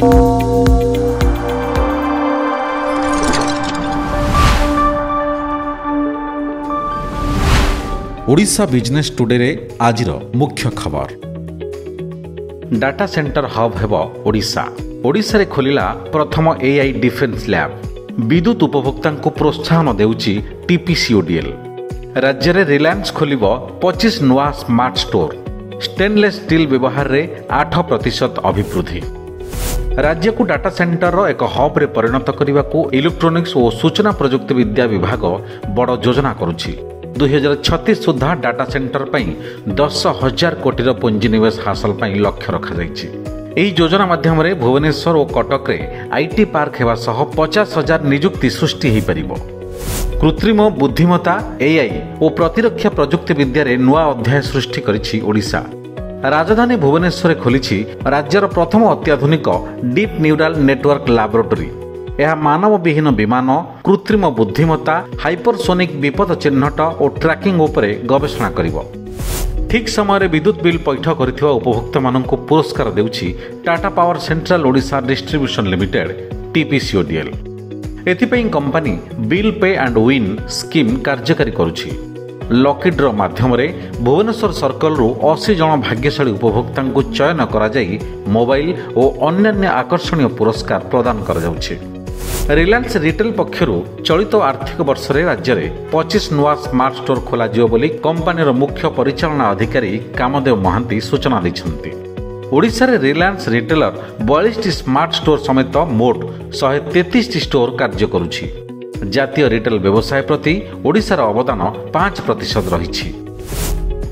Odisha business today रे आजिर मुख्य खबर। डाटा सेंटर हब हेब ओडिशा। ओडिशा रे खोलिला प्रथम एआई डिफेन्स लैब। विद्युत उपभोक्ता को प्रोत्साहन देउची टीपीसीओडीएल। राज्य रे रिलायंस खोलिब 25 नुआ स्मार्ट स्टोर। स्टेनलेस स्टील व्यवहार रे 8% अभिवृद्धि। राज्य को डाटा सेंटर रो एक हब रे परिणत करने को इलेक्ट्रोनिक्स और सूचना प्रजुक्ति विद्या विभाग बड़ योजना करुछि। 2036 सुधा डाटा सेंटर पर 10,000 कोटी पुंजीनिवेश हासिल पर लक्ष्य रखा जाइछि। एही योजना माध्यम रे भुवनेश्वर और कटक रे आईटी पार्क हेबा सह 50,000 नियुक्ति सृष्टि हो पारिबो। कृत्रिम बुद्धिमत्ता एआई और प्रतिरक्षा प्रजुक्ति विद्या रे नुआ अध्याय सृष्टि करिछि ओडिशा। राजधानी भुवनेश्वर खोलिछि राज्यर प्रथम अत्याधुनिक डीप न्यूरल नेटवर्क लैबोरेटरी। यह मानव विहीन विमान, कृत्रिम बुद्धिमत्ता, हाइपरसोनिक विपद चिन्हट और ट्रैकिंग उपरे गवेषणा करिवो। ठीक समय विद्युत बिल पैठ करथिबा उपभोक्ता माननकु पुरस्कार देउछि Tata power central Odisha distribution limited TPCODL. एथिपई company bill pay and win scheme कार्यकारी करुछि। लकी ड्र माध्यम रे भुवनेश्वर सर्कल रु 80 जन भाग्यशाली उपभोक्ता को चयन करा जाई मोबाइल और अन्य आकर्षणीय पुरस्कार प्रदान करा जाउछि। रिलायंस रिटेल पक्षरु चलित आर्थिक वर्ष रे राज्य में 25 नुआ स्मार्ट स्टोर खोल कंपानी मुख्य परिचालना अधिकारी कामदेव महांती सूचना दैछन्ति। ओडिशा रे रिलायंस रिटेलर 42 स्मार्ट स्टोर समेत मोट 133 स्टोर कार्य करुछि। जातीय रिटेल व्यवसाय प्रति ओडिशार अवदान 5% रही।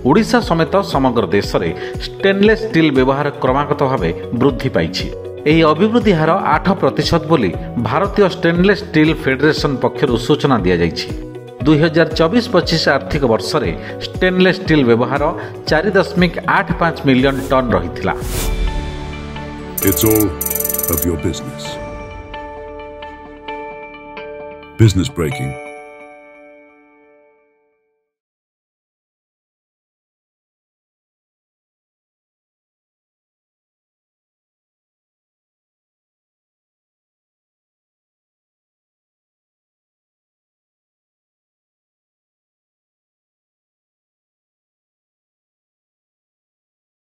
ओडिशा समेत समग्र देश में स्टेनलेस स्टील व्यवहार क्रमागत भाव वृद्धि पाइछि। ଏହି ଅଭିବୃଦ୍ଧି ହାର 8% ବୋଲି ଭାରତୀୟ ଷ୍ଟେନଲେସ୍ ଷ୍ଟିଲ୍ ଫେଡେରେସନ ପକ୍ଷରୁ ସୂଚନା ଦିଆଯାଇଛି। 2024-25 ଆର୍ଥିକ ବର୍ଷରେ ଷ୍ଟେନଲେସ୍ ଷ୍ଟିଲ୍ ବ୍ୟବହାର 4.85 ମିଲିୟନ ଟନ୍ ରହିଥିଲା। It's all of your business. Business breaking.